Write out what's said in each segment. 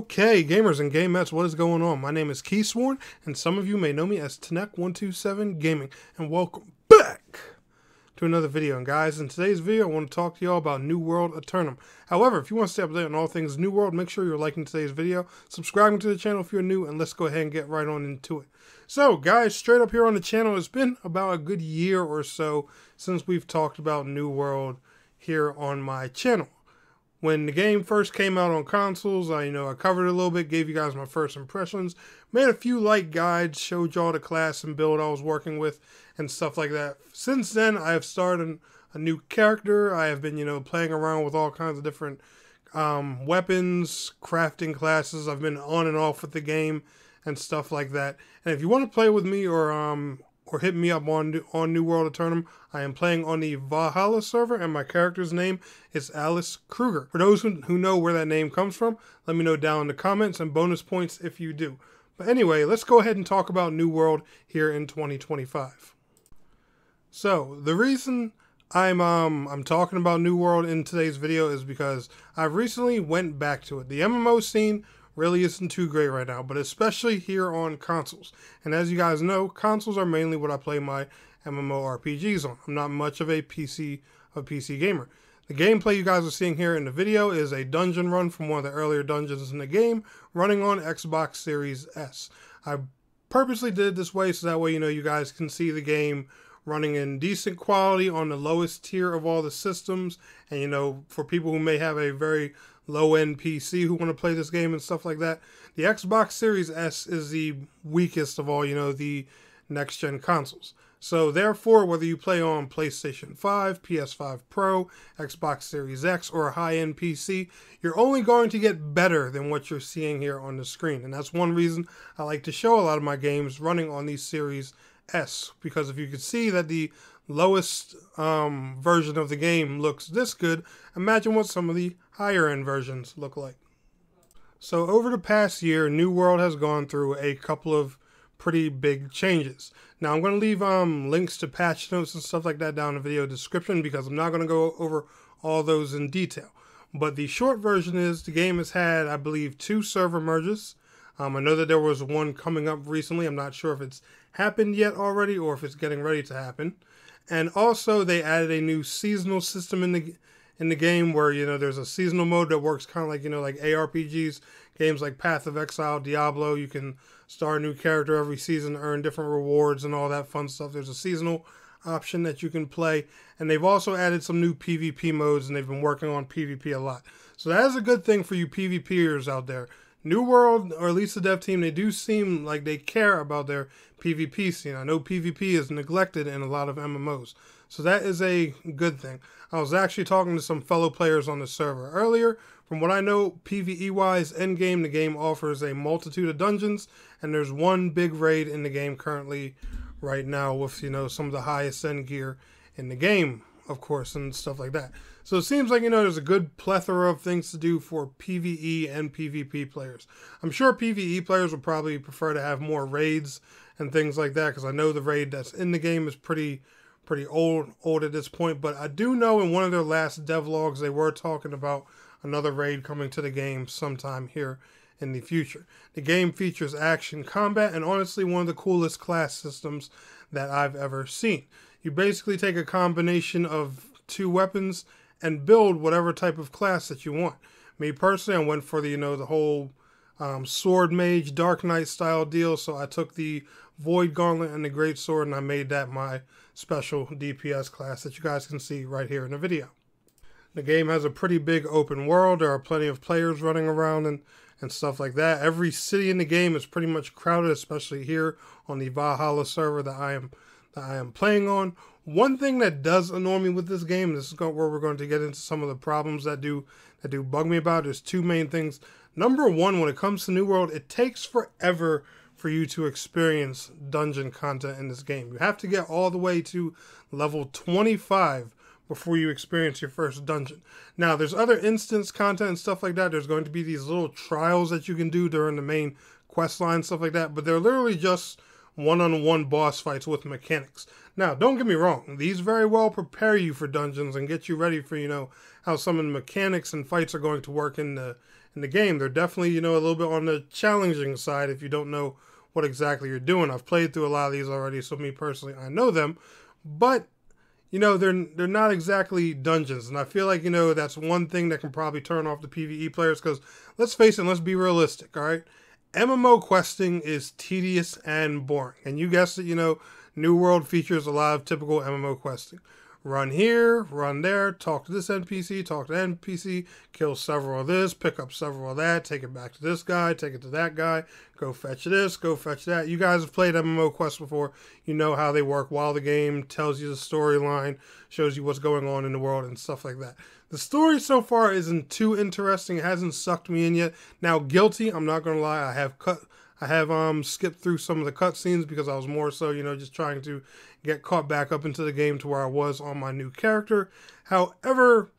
Okay, gamers and gamettes, what is going on? My name is Keysworn, and some of you may know me as Tanek127 Gaming, and welcome back to another video. And guys, in today's video, I want to talk to y'all about New World Aeternum. However, if you want to stay up to date on all things New World, make sure you're liking today's video, subscribing to the channel if you're new, and let's go ahead and get right on into it. So, guys, straight up here on the channel, it's been about a good year or so since we've talked about New World here on my channel. When the game first came out on consoles, I covered it a little bit, gave you guys my first impressions, made a few light guides, showed y'all the class and build I was working with, and stuff like that. Since then, I have started a new character. I have been, playing around with all kinds of different weapons, crafting classes. I've been on and off with the game and stuff like that. And if you want to play with me or hit me up on New World Aeternum, I am playing on the Valhalla server, and my character's name is Alice Kruger. For those who know where that name comes from, let me know down in the comments, and bonus points if you do. But anyway, let's go ahead and talk about New World here in 2025. So, the reason I'm talking about New World in today's video is because I recently went back to it. The MMO scene really isn't too great right now, but especially here on consoles. And as you guys know, consoles are mainly what I play my MMORPGs on. I'm not much of a PC gamer. The gameplay you guys are seeing here in the video is a dungeon run from one of the earlier dungeons in the game, running on Xbox Series S. I purposely did it this way so that way, you guys can see the game running in decent quality on the lowest tier of all the systems. And, for people who may have a very low-end PC who want to play this game and stuff like that, the Xbox Series S is the weakest of all, the next-gen consoles. So therefore, whether you play on PlayStation 5, PS5 Pro, Xbox Series X, or a high-end PC, you're only going to get better than what you're seeing here on the screen. And that's one reason I like to show a lot of my games running on these Series S, because if you could see that the lowest version of the game looks this good, imagine what some of the higher end versions look like. So over the past year, New World has gone through a couple of pretty big changes. Now I'm going to leave links to patch notes and stuff like that down in the video description, because I'm not going to go over all those in detail. But the short version is the game has had, I believe, 2 server merges. I know that there was one coming up recently. I'm not sure if it's happened yet already or if it's getting ready to happen. And also they added a new seasonal system in the game where, there's a seasonal mode that works kind of like, like ARPGs, games like Path of Exile, Diablo. You can start a new character every season, earn different rewards and all that fun stuff. There's a seasonal option that you can play. And they've also added some new PvP modes, and they've been working on PvP a lot. So that is a good thing for you PvPers out there. New World, or at least the dev team, they do seem like they care about their PvP scene. I know PvP is neglected in a lot of MMOs, so that is a good thing. I was actually talking to some fellow players on the server earlier. From what I know, PvE-wise, endgame, the game offers a multitude of dungeons, and there's one big raid in the game currently right now with, some of the highest end gear in the game, of course, and stuff like that. So it seems like, there's a good plethora of things to do for PvE and PvP players. I'm sure PvE players would probably prefer to have more raids and things like that, because I know the raid that's in the game is pretty old at this point. But I do know in one of their last devlogs they were talking about another raid coming to the game sometime here in the future. The game features action combat and honestly one of the coolest class systems that I've ever seen. You basically take a combination of 2 weapons and build whatever type of class that you want. Me personally, I went for the whole sword mage Dark Knight style deal. So I took the Void Gauntlet and the Great Sword, and I made that my special DPS class that you guys can see right here in the video. The game has a pretty big open world. There are plenty of players running around and stuff like that. Every city in the game is pretty much crowded, especially here on the Valhalla server that I am playing on. One thing that does annoy me with this game, this is where we're going to get into some of the problems that do bug me about. There's 2 main things. Number one, when it comes to New World, it takes forever for you to experience dungeon content in this game. You have to get all the way to level 25 before you experience your first dungeon. Now, there's other instance content and stuff like that. There's going to be these little trials that you can do during the main quest line, stuff like that, but they're literally just one-on-one boss fights with mechanics. Now, don't get me wrong, these very well prepare you for dungeons and get you ready for, how some of the mechanics and fights are going to work in the in the game. They're definitely, you know, a little bit on the challenging side if you don't know what exactly you're doing. I've played through a lot of these already, so me personally, I know them. But, you know, they're not exactly dungeons. And I feel like, you know, that's one thing that can probably turn off the PvE players, because let's face it, let's be realistic, all right? MMO questing is tedious and boring. And you guessed it, you know, New World features a lot of typical MMO questing. Run here, run there, talk to this NPC, talk to that NPC, kill several of this, pick up several of that, take it back to this guy, take it to that guy, go fetch this, go fetch that. You guys have played MMO quests before. You know how they work. While the game tells you the storyline, shows you what's going on in the world and stuff like that. The story so far isn't too interesting. It hasn't sucked me in yet. Now, guilty, I'm not going to lie, I have skipped through some of the cutscenes because I was more so, you know, just trying to get caught back up into the game to where I was on my new character. However,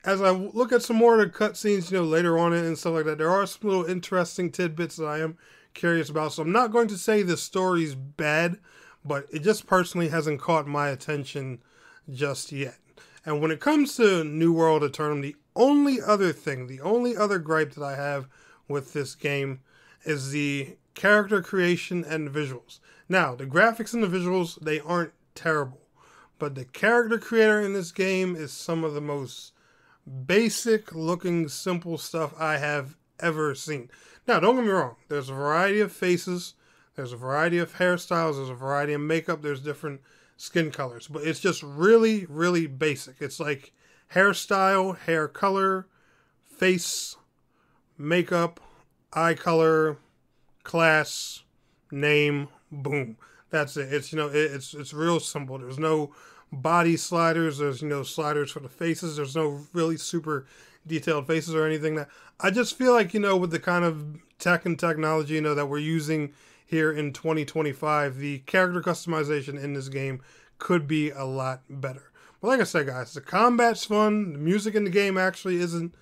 as I look at some more of the cutscenes, you know, later on and stuff like that, there are some little interesting tidbits that I am curious about. So I'm not going to say the story's bad, but it just personally hasn't caught my attention just yet. And when it comes to New World Aeternum, the only other gripe that I have with this game is the character creation and visuals. Now, the graphics and the visuals, they aren't terrible, but the character creator in this game is some of the most basic looking, simple stuff I have ever seen. Now, don't get me wrong, there's a variety of faces, there's a variety of hairstyles, there's a variety of makeup, there's different skin colors, but it's just really, really basic. It's like hairstyle, hair color, face, makeup, eye color, class, name, boom. That's it. It's, you know, it's real simple. There's no body sliders. There's, you know, sliders for the faces. There's no really super detailed faces or anything. That I just feel like, you know, with the kind of tech and technology, you know, that we're using here in 2025, the character customization in this game could be a lot better. But like I said, guys, the combat's fun. The music in the game actually isn't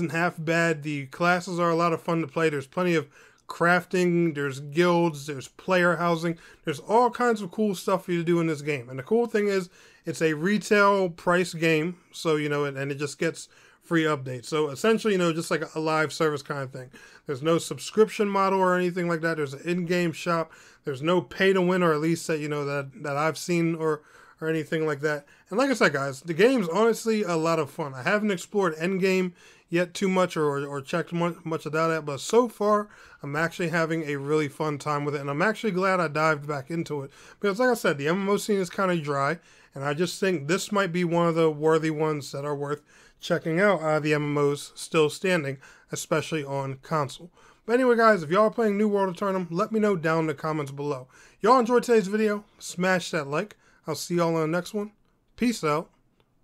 half bad. The classes are a lot of fun to play. There's plenty of crafting, there's guilds, there's player housing, there's all kinds of cool stuff for you to do in this game. And the cool thing is, it's a retail price game, so, you know, and it just gets free updates. So essentially, you know, just like a live service kind of thing. There's no subscription model or anything like that. There's an in-game shop. There's no pay to win, or at least that, you know, that I've seen or anything like that. And like I said, guys, the game's honestly a lot of fun. I haven't explored endgame yet too much or checked much about it, but so far I'm actually having a really fun time with it, and I'm actually glad I dived back into it, because like I said, the MMO scene is kind of dry, and I just think this might be one of the worthy ones that are worth checking out out of the MMOs still standing, especially on console. But anyway, guys, if y'all are playing New World Aeternum, let me know down in the comments below. Y'all enjoyed today's video, smash that like. I'll see y'all on the next one. Peace out.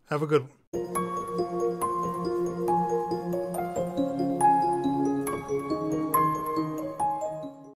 Have a good one.